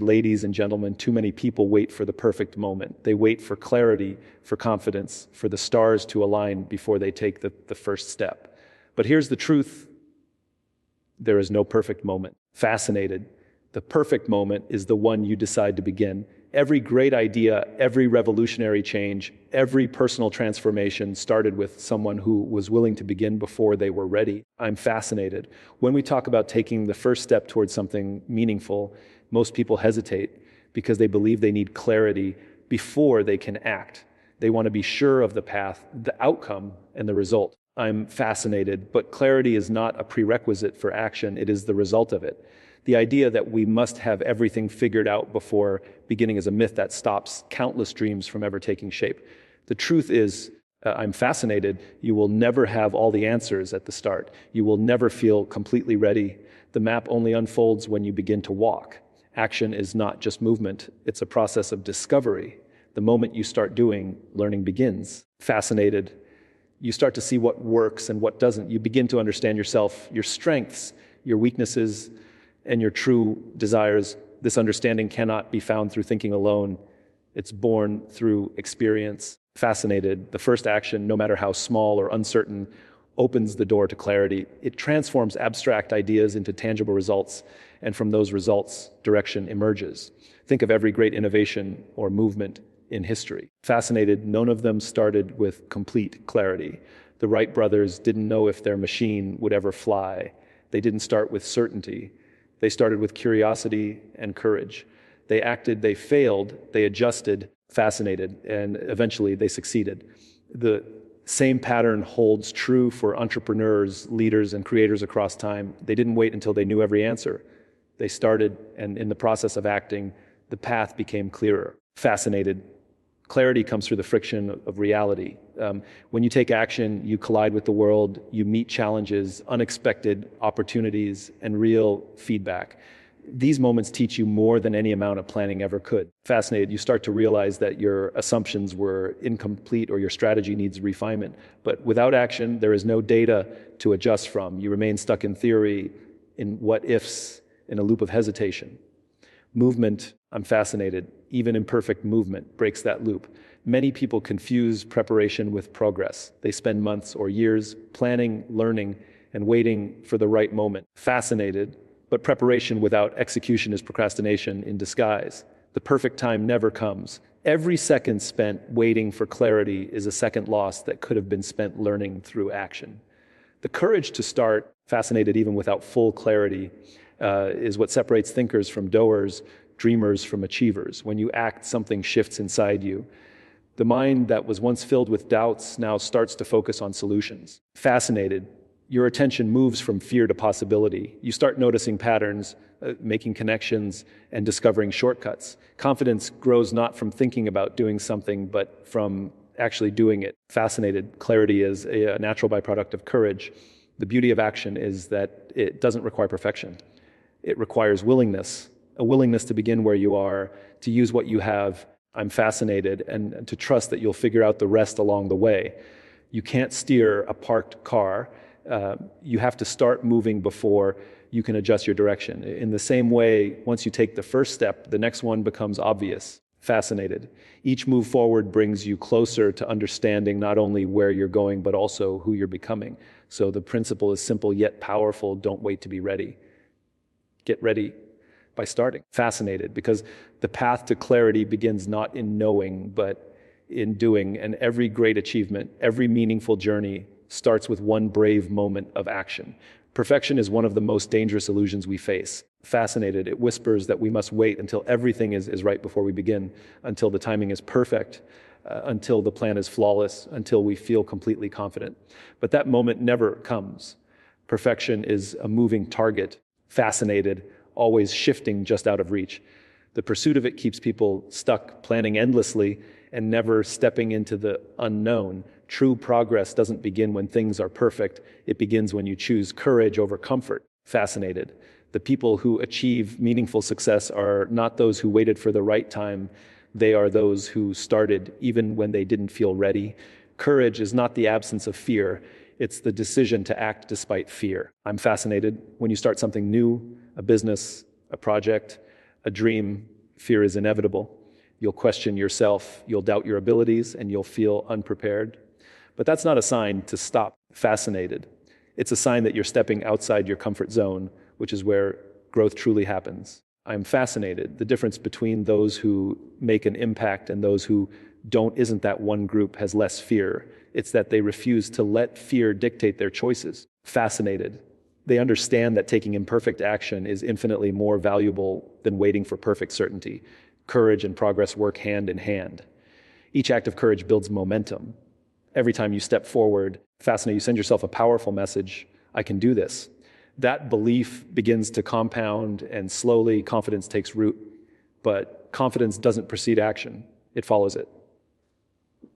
Ladies and gentlemen, too many people wait for the perfect moment. They wait for clarity, for confidence, for the stars to align before they take the first step. But here's the truth. There is no perfect moment. Fascinated. The perfect moment is the one you decide to begin. Every great idea, every revolutionary change, every personal transformation started with someone who was willing to begin before they were ready. I'm fascinated. When we talk about taking the first step towards something meaningful, most people hesitate because they believe they need clarity before they can act. They want to be sure of the path, the outcome, and the result. I'm fascinated, but clarity is not a prerequisite for action. It is the result of it. The idea that we must have everything figured out before beginning is a myth that stops countless dreams from ever taking shape. The truth is, I'm fascinated, you will never have all the answers at the start. You will never feel completely ready. The map only unfolds when you begin to walk. Action is not just movement, it's a process of discovery. The moment you start doing, learning begins. Fascinated, you start to see what works and what doesn't. You begin to understand yourself, your strengths, your weaknesses, and your true desires. This understanding cannot be found through thinking alone. It's born through experience. Fascinated, the first action, no matter how small or uncertain, opens the door to clarity. It transforms abstract ideas into tangible results, and from those results, direction emerges. Think of every great innovation or movement in history. Fascinated, none of them started with complete clarity. The Wright brothers didn't know if their machine would ever fly. They didn't start with certainty. They started with curiosity and courage. They acted, they failed, they adjusted, fascinated, and eventually they succeeded. The same pattern holds true for entrepreneurs, leaders, and creators across time. They didn't wait until they knew every answer. They started, and in the process of acting, the path became clearer. Fascinated. Clarity comes through the friction of reality. When you take action, you collide with the world, you meet challenges, unexpected opportunities, and real feedback. These moments teach you more than any amount of planning ever could. Fascinated, you start to realize that your assumptions were incomplete or your strategy needs refinement. But without action, there is no data to adjust from. You remain stuck in theory, in what-ifs, in a loop of hesitation. Movement, I'm fascinated. Even imperfect movement breaks that loop. Many people confuse preparation with progress. They spend months or years planning, learning, and waiting for the right moment. Fascinated, but preparation without execution is procrastination in disguise. The perfect time never comes. Every second spent waiting for clarity is a second lost that could have been spent learning through action. The courage to start, fascinated even without full clarity, is what separates thinkers from doers, dreamers from achievers. When you act, something shifts inside you. The mind that was once filled with doubts now starts to focus on solutions. Fascinated, your attention moves from fear to possibility. You start noticing patterns, making connections, and discovering shortcuts. Confidence grows not from thinking about doing something, but from actually doing it. Fascinated, clarity is a natural byproduct of courage. The beauty of action is that it doesn't require perfection. It requires willingness, a willingness to begin where you are, to use what you have. I'm fascinated, and to trust that you'll figure out the rest along the way. You can't steer a parked car. You have to start moving before you can adjust your direction. In the same way, once you take the first step, the next one becomes obvious. Fascinated. Each move forward brings you closer to understanding not only where you're going, but also who you're becoming. So the principle is simple yet powerful. Don't wait to be ready. Get ready by starting. Fascinated, because the path to clarity begins not in knowing, but in doing. And every great achievement, every meaningful journey starts with one brave moment of action. Perfection is one of the most dangerous illusions we face. Fascinated, it whispers that we must wait until everything is right before we begin, until the timing is perfect, until the plan is flawless, until we feel completely confident. But that moment never comes. Perfection is a moving target. Fascinated, always shifting just out of reach. The pursuit of it keeps people stuck, planning endlessly and never stepping into the unknown. True progress doesn't begin when things are perfect. It begins when you choose courage over comfort. Fascinated. The people who achieve meaningful success are not those who waited for the right time. They are those who started even when they didn't feel ready. Courage is not the absence of fear. It's the decision to act despite fear. I'm fascinated when you start something new, a business, a project, A dream, fear is inevitable. You'll question yourself, you'll doubt your abilities, and you'll feel unprepared. But that's not a sign to stop fascinated. It's a sign that you're stepping outside your comfort zone, which is where growth truly happens. I'm fascinated. The difference between those who make an impact and those who don't isn't that one group has less fear. It's that they refuse to let fear dictate their choices. Fascinated. They understand that taking imperfect action is infinitely more valuable than waiting for perfect certainty. Courage and progress work hand in hand. Each act of courage builds momentum. Every time you step forward, fascinated, you send yourself a powerful message, I can do this. That belief begins to compound, and slowly confidence takes root. But confidence doesn't precede action, it follows it.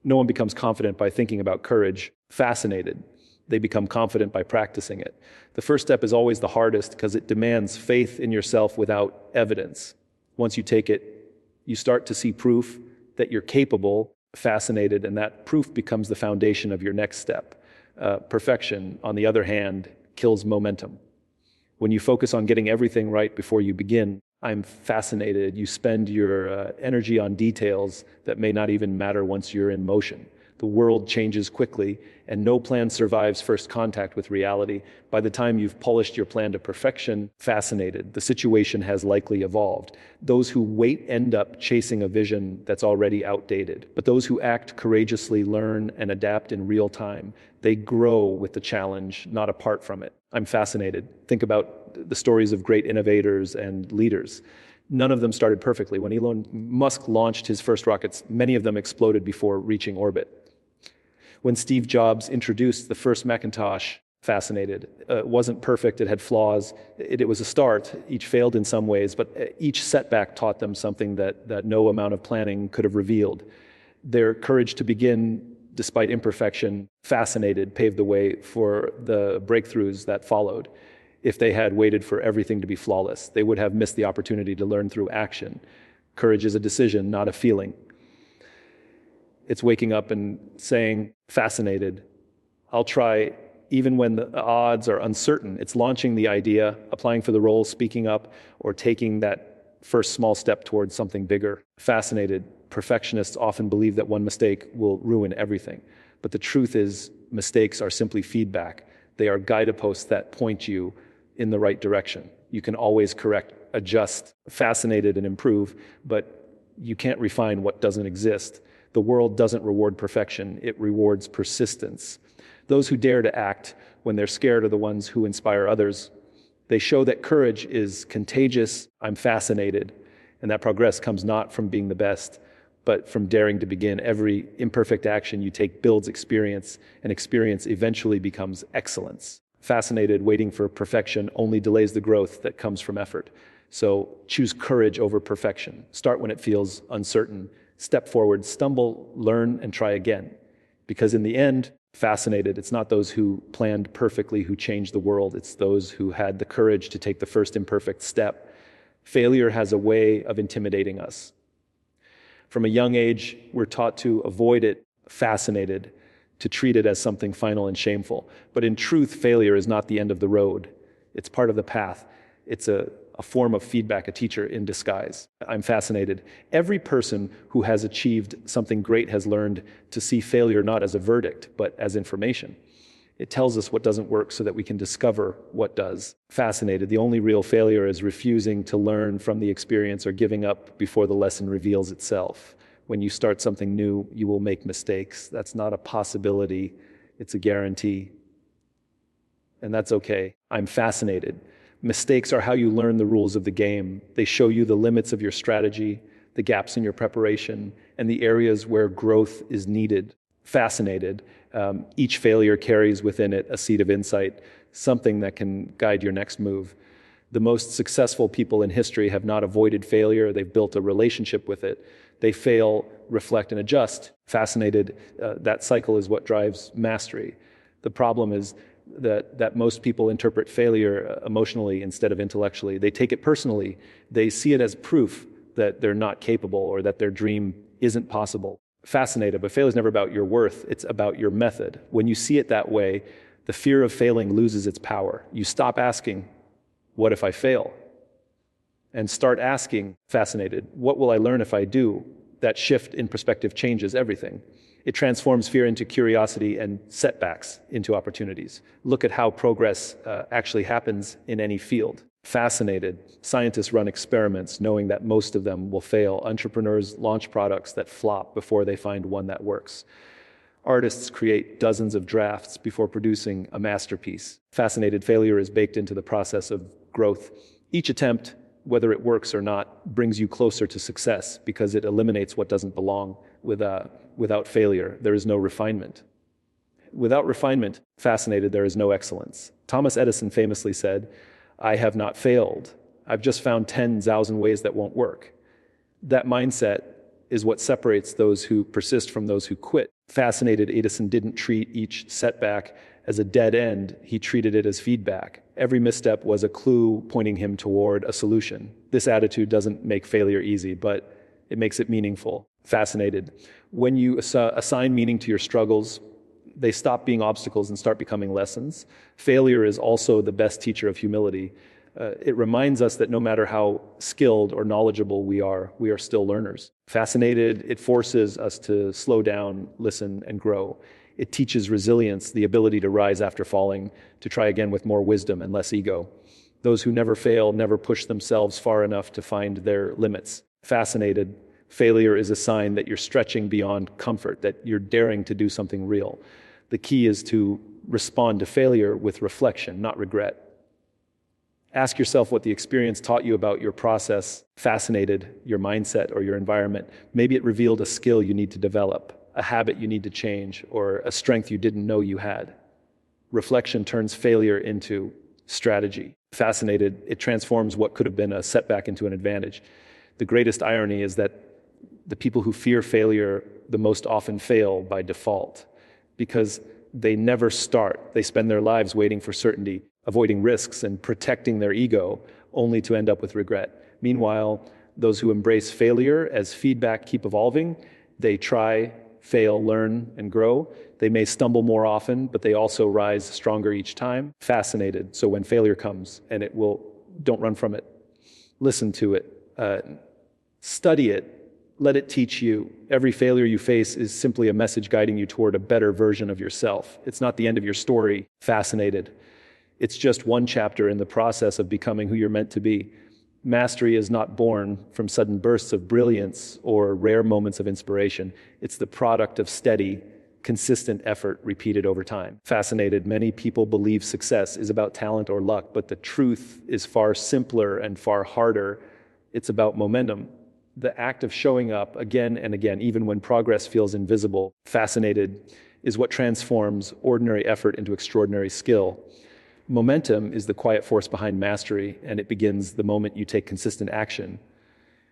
No one becomes confident by thinking about courage. Fascinated, they become confident by practicing it. The first step is always the hardest because it demands faith in yourself without evidence. Once you take it, you start to see proof that you're capable. Fascinated, and that proof becomes the foundation of your next step. Perfection, on the other hand, kills momentum. When you focus on getting everything right before you begin, I'm fascinated. You spend your energy on details that may not even matter once you're in motion. The world changes quickly, and no plan survives first contact with reality. By the time you've polished your plan to perfection, fascinated, the situation has likely evolved. Those who wait end up chasing a vision that's already outdated. But those who act courageously learn and adapt in real time. They grow with the challenge, not apart from it. I'm fascinated. Think about the stories of great innovators and leaders. None of them started perfectly. When Elon Musk launched his first rockets, many of them exploded before reaching orbit. When Steve Jobs introduced the first Macintosh, fascinated. It wasn't perfect, it had flaws. It was a start. Each failed in some ways, but each setback taught them something that no amount of planning could have revealed. Their courage to begin, despite imperfection, fascinated, paved the way for the breakthroughs that followed. If they had waited for everything to be flawless, they would have missed the opportunity to learn through action. Courage is a decision, not a feeling. It's waking up and saying, fascinated, I'll try even when the odds are uncertain. It's launching the idea, applying for the role, speaking up, or taking that first small step towards something bigger. Fascinated, perfectionists often believe that one mistake will ruin everything. But the truth is, mistakes are simply feedback. They are guideposts that point you in the right direction. You can always correct, adjust, fascinated, and improve, but you can't refine what doesn't exist. The world doesn't reward perfection, it rewards persistence. Those who dare to act when they're scared are the ones who inspire others. They show that courage is contagious. I'm fascinated, and that progress comes not from being the best, but from daring to begin. Every imperfect action you take builds experience, and experience eventually becomes excellence. Fascinated, waiting for perfection only delays the growth that comes from effort. So choose courage over perfection. Start when it feels uncertain. Step forward, stumble, learn, and try again. Because in the end, fascinated, it's not those who planned perfectly who changed the world. It's those who had the courage to take the first imperfect step. Failure has a way of intimidating us. From a young age, we're taught to avoid it. Fascinated, to treat it as something final and shameful. But in truth, failure is not the end of the road. It's part of the path. It's a form of feedback, a teacher in disguise. I'm fascinated. Every person who has achieved something great has learned to see failure not as a verdict, but as information. It tells us what doesn't work so that we can discover what does. Fascinated. The only real failure is refusing to learn from the experience or giving up before the lesson reveals itself. When you start something new, you will make mistakes. That's not a possibility, it's a guarantee. And that's okay. I'm fascinated. Mistakes are how you learn the rules of the game. They show you the limits of your strategy, the gaps in your preparation, and the areas where growth is needed. Fascinated. Each failure carries within it a seed of insight, something that can guide your next move. The most successful people in history have not avoided failure, they've built a relationship with it. They fail, reflect, and adjust. Fascinated, that cycle is what drives mastery. The problem is that most people interpret failure emotionally instead of intellectually. They take it personally. They see it as proof that they're not capable or that their dream isn't possible. Fascinated, but failure is never about your worth. It's about your method. When you see it that way, the fear of failing loses its power. You stop asking, what if I fail? and start asking, fascinated, what will I learn if I do? That shift in perspective changes everything. It transforms fear into curiosity and setbacks into opportunities. Look at how progress actually happens in any field. Fascinated, scientists run experiments knowing that most of them will fail. Entrepreneurs launch products that flop before they find one that works. Artists create dozens of drafts before producing a masterpiece. Fascinated, failure is baked into the process of growth. Each attempt, whether it works or not, brings you closer to success because it eliminates what doesn't belong. Without failure, there is no refinement. Without refinement, fascinated, there is no excellence. Thomas Edison famously said, "I have not failed. I've just found 10,000 ways that won't work." That mindset is what separates those who persist from those who quit. Fascinated, Edison didn't treat each setback as a dead end. He treated it as feedback. Every misstep was a clue pointing him toward a solution. This attitude doesn't make failure easy, but it makes it meaningful. Fascinated. When you assign meaning to your struggles, they stop being obstacles and start becoming lessons. Failure is also the best teacher of humility. It reminds us that no matter how skilled or knowledgeable we are still learners. Fascinated, it forces us to slow down, listen, and grow. It teaches resilience, the ability to rise after falling, to try again with more wisdom and less ego. Those who never fail never push themselves far enough to find their limits. Fascinated, failure is a sign that you're stretching beyond comfort, that you're daring to do something real. The key is to respond to failure with reflection, not regret. Ask yourself what the experience taught you about your process. Fascinated, your mindset or your environment. Maybe it revealed a skill you need to develop, a habit you need to change, or a strength you didn't know you had. Reflection turns failure into strategy. Fascinated, it transforms what could have been a setback into an advantage. The greatest irony is that the people who fear failure the most often fail by default because they never start. They spend their lives waiting for certainty, avoiding risks and protecting their ego, only to end up with regret. Meanwhile, those who embrace failure as feedback keep evolving. They try, fail, learn, and grow. They may stumble more often, but they also rise stronger each time. Fascinated, so when failure comes, don't run from it. Listen to it. Study it. Let it teach you. Every failure you face is simply a message guiding you toward a better version of yourself. It's not the end of your story. Fascinated. It's just one chapter in the process of becoming who you're meant to be. Mastery is not born from sudden bursts of brilliance or rare moments of inspiration. It's the product of steady, consistent effort repeated over time. Fascinated, many people believe success is about talent or luck, but the truth is far simpler and far harder. It's about momentum. The act of showing up again and again, even when progress feels invisible. Fascinated is what transforms ordinary effort into extraordinary skill. Momentum is the quiet force behind mastery, and it begins the moment you take consistent action.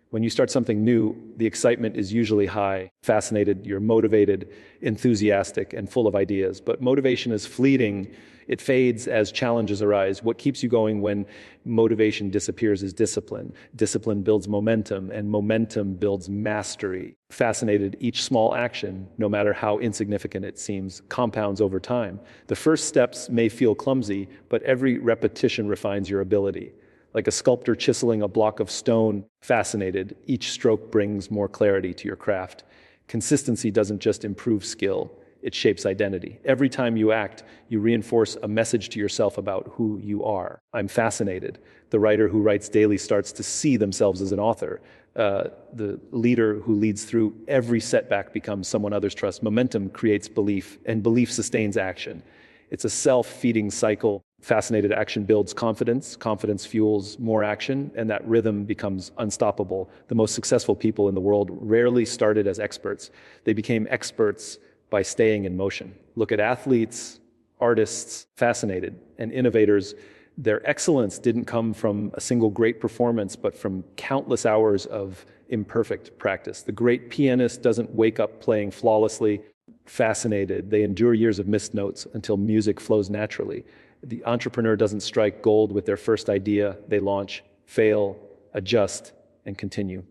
When you start something new, the excitement is usually high. Fascinated, you're motivated, enthusiastic, and full of ideas. But motivation is fleeting. It fades as challenges arise. What keeps you going when motivation disappears is discipline. Discipline builds momentum, and momentum builds mastery. Fascinated, each small action, no matter how insignificant it seems, compounds over time. The first steps may feel clumsy, but every repetition refines your ability. Like a sculptor chiseling a block of stone. Fascinated, each stroke brings more clarity to your craft. Consistency doesn't just improve skill, it shapes identity. Every time you act, you reinforce a message to yourself about who you are. I'm fascinated. The writer who writes daily starts to see themselves as an author. The leader who leads through every setback becomes someone others trust. Momentum creates belief, and belief sustains action. It's a self-feeding cycle. Fascinated, action builds confidence. Confidence fuels more action, and that rhythm becomes unstoppable. The most successful people in the world rarely started as experts. They became experts by staying in motion. Look at athletes, artists, fascinated, and innovators. Their excellence didn't come from a single great performance, but from countless hours of imperfect practice. The great pianist doesn't wake up playing flawlessly. Fascinated, they endure years of missed notes until music flows naturally. The entrepreneur doesn't strike gold with their first idea. They launch, fail, adjust, and continue.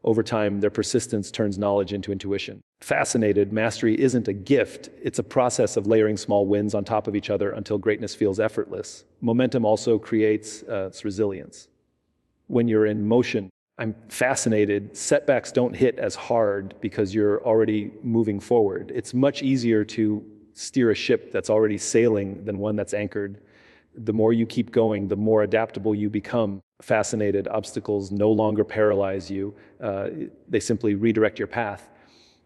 Over time, their persistence turns knowledge into intuition. Fascinated, mastery isn't a gift. It's a process of layering small wins on top of each other until greatness feels effortless. Momentum also creates resilience. when you're in motion. I'm fascinated. Setbacks don't hit as hard because you're already moving forward. It's much easier to steer a ship that's already sailing than one that's anchored. The more you keep going, the more adaptable you become. Fascinated, obstacles no longer paralyze you. They simply redirect your path.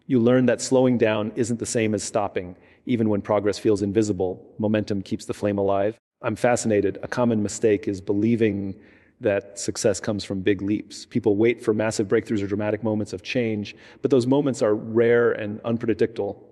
You learn that slowing down isn't the same as stopping. Even when progress feels invisible, momentum keeps the flame alive. I'm fascinated. A common mistake is believing that success comes from big leaps. People wait for massive breakthroughs or dramatic moments of change, but those moments are rare and unpredictable.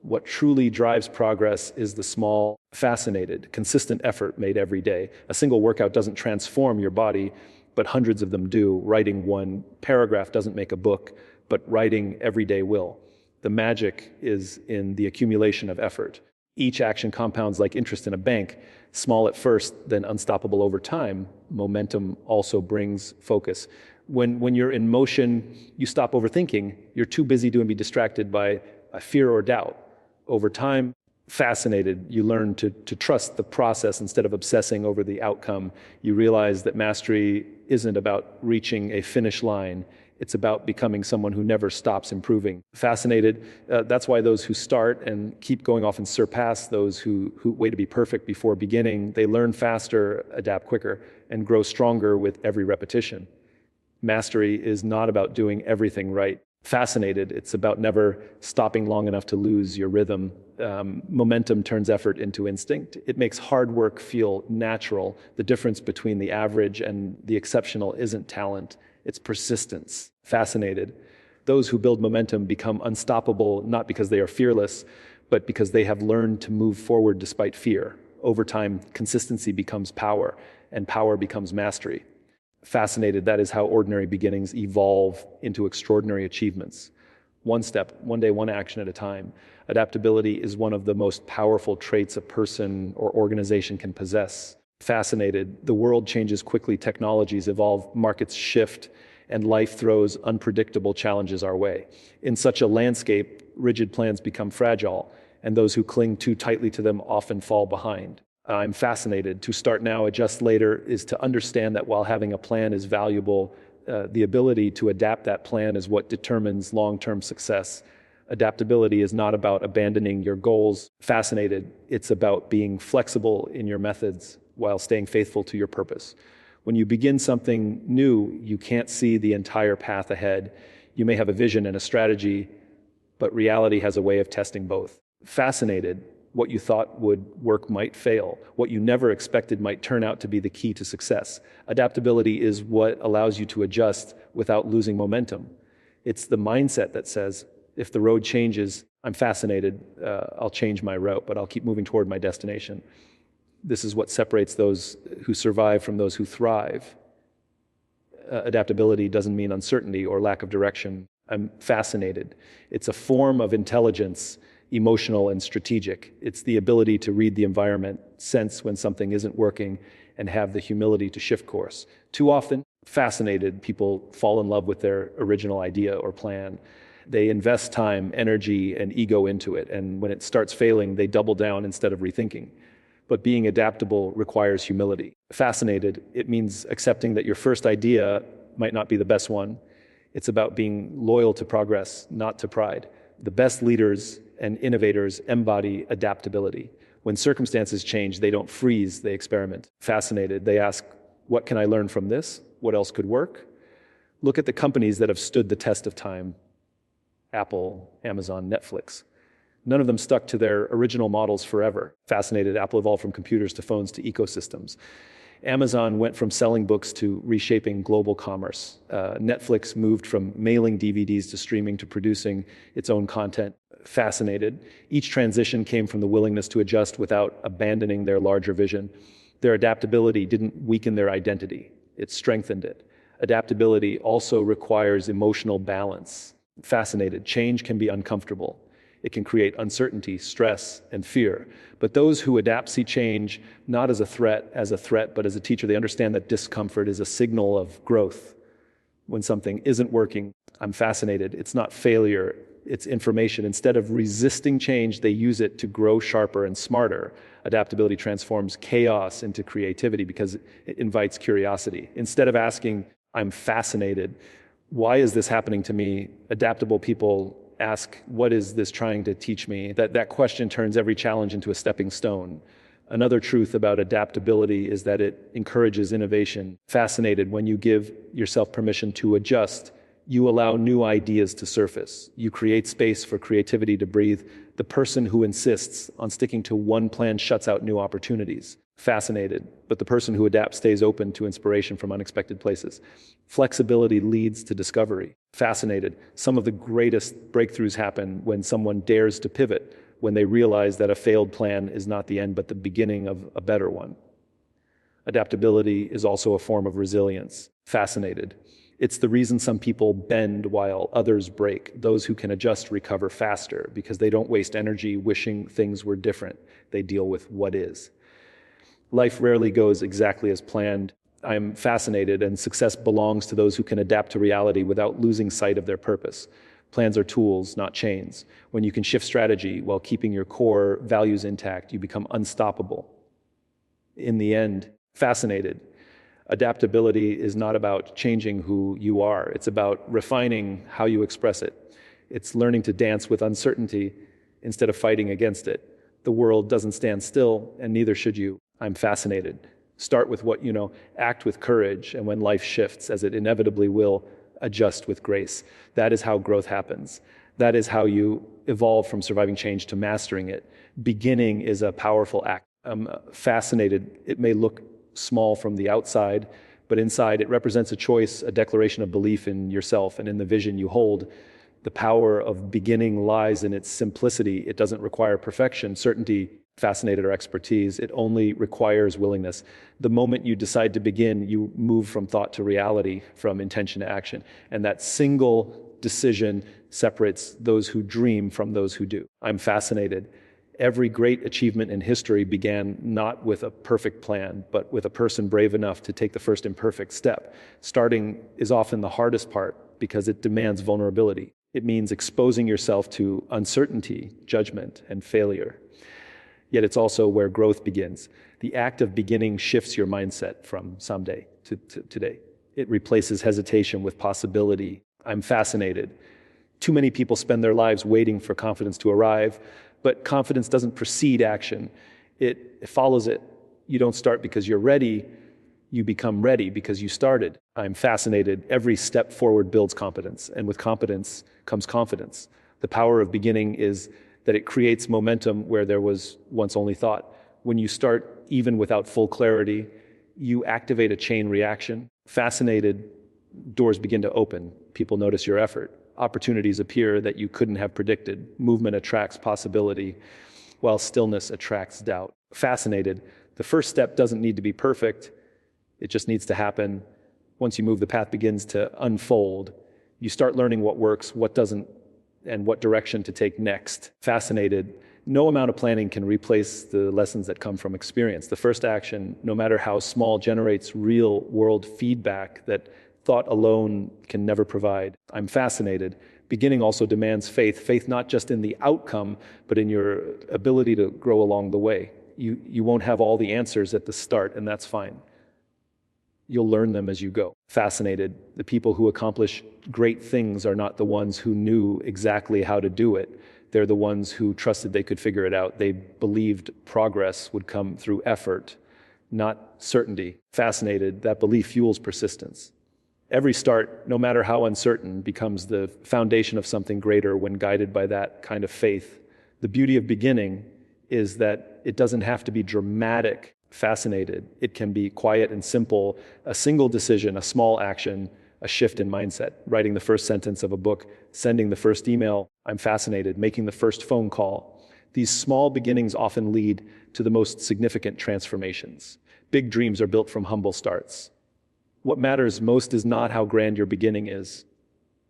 What truly drives progress is the small, fascinated, consistent effort made every day. A single workout doesn't transform your body, but hundreds of them do. Writing one paragraph doesn't make a book, but writing every day will. The magic is in the accumulation of effort. Each action compounds like interest in a bank, small at first, then unstoppable over time. Momentum also brings focus. When you're in motion, you stop overthinking. You're too busy to be distracted by fear or doubt. Over time, fascinated, you learn to trust the process instead of obsessing over the outcome. You realize that mastery isn't about reaching a finish line. It's about becoming someone who never stops improving. Fascinated, that's why those who start and keep going often surpass those who wait to be perfect before beginning. They learn faster, adapt quicker, and grow stronger with every repetition. Mastery is not about doing everything right. Fascinated, it's about never stopping long enough to lose your rhythm. Momentum turns effort into instinct. It makes hard work feel natural. The difference between the average and the exceptional isn't talent, it's persistence. Fascinated, those who build momentum become unstoppable not because they are fearless, but because they have learned to move forward despite fear. Over time, consistency becomes power, and power becomes mastery. Fascinated, that is how ordinary beginnings evolve into extraordinary achievements. One step, one day, one action at a time. Adaptability is one of the most powerful traits a person or organization can possess. Fascinated, the world changes quickly, technologies evolve, markets shift, and life throws unpredictable challenges our way. In such a landscape, rigid plans become fragile, and those who cling too tightly to them often fall behind. I'm fascinated. To start now, adjust later is to understand that while having a plan is valuable, the ability to adapt that plan is what determines long-term success. Adaptability is not about abandoning your goals. Fascinated, it's about being flexible in your methods while staying faithful to your purpose. When you begin something new, you can't see the entire path ahead. You may have a vision and a strategy, but reality has a way of testing both. Fascinated, what you thought would work might fail. What you never expected might turn out to be the key to success. Adaptability is what allows you to adjust without losing momentum. It's the mindset that says, if the road changes, I'm fascinated, I'll change my route, but I'll keep moving toward my destination. This is what separates those who survive from those who thrive. Adaptability doesn't mean uncertainty or lack of direction. I'm fascinated. It's a form of intelligence, emotional and strategic. It's the ability to read the environment, sense when something isn't working, and have the humility to shift course. Too often, fascinated people fall in love with their original idea or plan. They invest time, energy, and ego into it, and when it starts failing, they double down instead of rethinking. But being adaptable requires humility. Fascinated, it means accepting that your first idea might not be the best one. It's about being loyal to progress, not to pride. The best leaders and innovators embody adaptability. When circumstances change, they don't freeze, they experiment. Fascinated, they ask, what can I learn from this? What else could work? Look at the companies that have stood the test of time. Apple, Amazon, Netflix. None of them stuck to their original models forever. Fascinated, Apple evolved from computers to phones to ecosystems. Amazon went from selling books to reshaping global commerce. Netflix moved from mailing DVDs to streaming to producing its own content. Fascinated, each transition came from the willingness to adjust without abandoning their larger vision. Their adaptability didn't weaken their identity, it strengthened it. Adaptability also requires emotional balance. Fascinated, change can be uncomfortable. It can create uncertainty, stress, and fear. But those who adapt see change not as a threat, but as a teacher. They understand that discomfort is a signal of growth. When something isn't working, I'm fascinated. It's not failure, it's information. Instead of resisting change, they use it to grow sharper and smarter. Adaptability transforms chaos into creativity because it invites curiosity. Instead of asking, I'm fascinated. Why is this happening to me? Adaptable people ask, what is this trying to teach me? That question turns every challenge into a stepping stone. Another truth about adaptability is that it encourages innovation. Fascinated, when you give yourself permission to adjust, you allow new ideas to surface. You create space for creativity to breathe. The person who insists on sticking to one plan shuts out new opportunities. Fascinated, but the person who adapts stays open to inspiration from unexpected places. Flexibility leads to discovery. Fascinated, some of the greatest breakthroughs happen when someone dares to pivot, when they realize that a failed plan is not the end but the beginning of a better one. Adaptability is also a form of resilience. Fascinated. It's the reason some people bend while others break. Those who can adjust recover faster because they don't waste energy wishing things were different. They deal with what is. Life rarely goes exactly as planned. I'm fascinated, and success belongs to those who can adapt to reality without losing sight of their purpose. Plans are tools, not chains. When you can shift strategy while keeping your core values intact, you become unstoppable. In the end, fascinated. Adaptability is not about changing who you are. It's about refining how you express it. It's learning to dance with uncertainty instead of fighting against it. The world doesn't stand still, and neither should you. I'm fascinated. Start with what you know, act with courage, and when life shifts, as it inevitably will, adjust with grace. That is how growth happens. That is how you evolve from surviving change to mastering it. Beginning is a powerful act. I'm fascinated. It may look small from the outside, but inside it represents a choice, a declaration of belief in yourself and in the vision you hold. The power of beginning lies in its simplicity. It doesn't require perfection, certainty, fascinated, or expertise. It only requires willingness. The moment you decide to begin, you move from thought to reality, from intention to action. And that single decision separates those who dream from those who do. I'm fascinated. Every great achievement in history began not with a perfect plan, but with a person brave enough to take the first imperfect step. Starting is often the hardest part because it demands vulnerability. It means exposing yourself to uncertainty, judgment, and failure. Yet it's also where growth begins. The act of beginning shifts your mindset from someday to today. It replaces hesitation with possibility. I'm fascinated. Too many people spend their lives waiting for confidence to arrive, but confidence doesn't precede action. It follows it. You don't start because you're ready. You become ready because you started. I'm fascinated. Every step forward builds competence, and with competence comes confidence. The power of beginning is that it creates momentum where there was once only thought. When you start even without full clarity, you activate a chain reaction. Fascinated, doors begin to open. People notice your effort. Opportunities appear that you couldn't have predicted. Movement attracts possibility, while stillness attracts doubt. Fascinated, the first step doesn't need to be perfect. It just needs to happen. Once you move, the path begins to unfold. You start learning what works, what doesn't, and what direction to take next. Fascinated, no amount of planning can replace the lessons that come from experience. The first action, no matter how small, generates real-world feedback that thought alone can never provide. I'm fascinated. Beginning also demands faith. Faith not just in the outcome, but in your ability to grow along the way. You won't have all the answers at the start, and that's fine. You'll learn them as you go. Fascinated. The people who accomplish great things are not the ones who knew exactly how to do it. They're the ones who trusted they could figure it out. They believed progress would come through effort, not certainty. Fascinated. That belief fuels persistence. Every start, no matter how uncertain, becomes the foundation of something greater when guided by that kind of faith. The beauty of beginning is that it doesn't have to be dramatic. Fascinated. It can be quiet and simple, a single decision, a small action, a shift in mindset, writing the first sentence of a book, sending the first email. I'm fascinated, making the first phone call. These small beginnings often lead to the most significant transformations. Big dreams are built from humble starts. What matters most is not how grand your beginning is,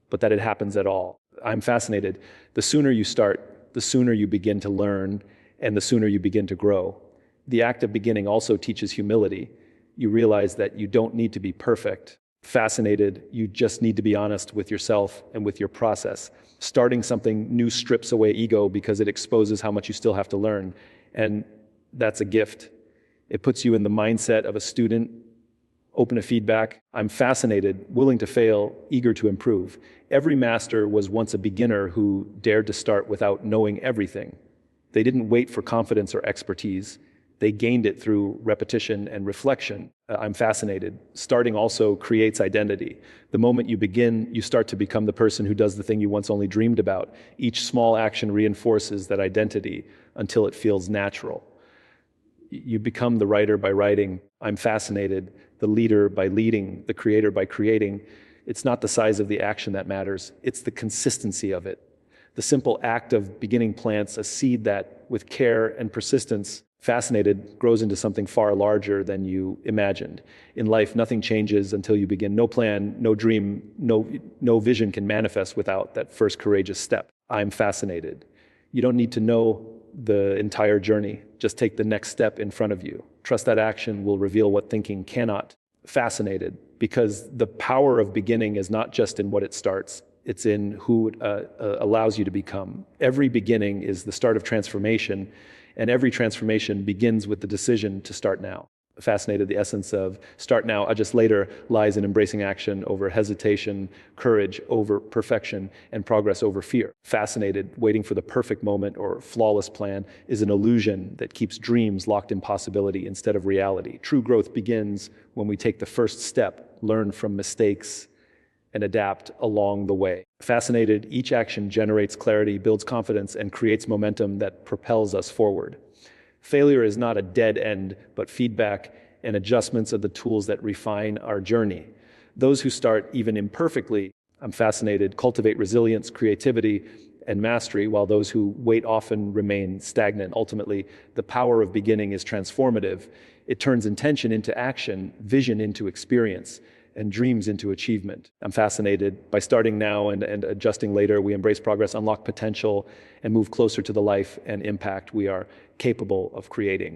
but that it happens at all. I'm fascinated. The sooner you start, the sooner you begin to learn, and the sooner you begin to grow. The act of beginning also teaches humility. You realize that you don't need to be perfect. Fascinated, you just need to be honest with yourself and with your process. Starting something new strips away ego because it exposes how much you still have to learn. And that's a gift. It puts you in the mindset of a student open to feedback. I'm fascinated, willing to fail, eager to improve. Every master was once a beginner who dared to start without knowing everything. They didn't wait for confidence or expertise. They gained it through repetition and reflection. I'm fascinated. Starting also creates identity. The moment you begin, you start to become the person who does the thing you once only dreamed about. Each small action reinforces that identity until it feels natural. You become the writer by writing. I'm fascinated. The leader by leading. The creator by creating. It's not the size of the action that matters. It's the consistency of it. The simple act of beginning plants a seed that, with care and persistence, fascinated, grows into something far larger than you imagined. In life, nothing changes until you begin. No plan, no dream, no vision can manifest without that first courageous step. I'm fascinated. You don't need to know the entire journey. Just take the next step in front of you. Trust that action will reveal what thinking cannot. Fascinated, because the power of beginning is not just in what it starts. It's in who it allows you to become. Every beginning is the start of transformation, and every transformation begins with the decision to start now. Fascinated, the essence of start now, adjust later lies in embracing action over hesitation, courage over perfection, and progress over fear. Fascinated, waiting for the perfect moment or flawless plan is an illusion that keeps dreams locked in possibility instead of reality. True growth begins when we take the first step, learn from mistakes, and adapt along the way. Fascinated, each action generates clarity, builds confidence, and creates momentum that propels us forward. Failure is not a dead end, but feedback and adjustments are the tools that refine our journey. Those who start even imperfectly, I'm fascinated, cultivate resilience, creativity, and mastery, while those who wait often remain stagnant. Ultimately, the power of beginning is transformative. It turns intention into action, vision into experience, and dreams into achievement. I'm fascinated. By starting now and adjusting later, we embrace progress, unlock potential, and move closer to the life and impact we are capable of creating.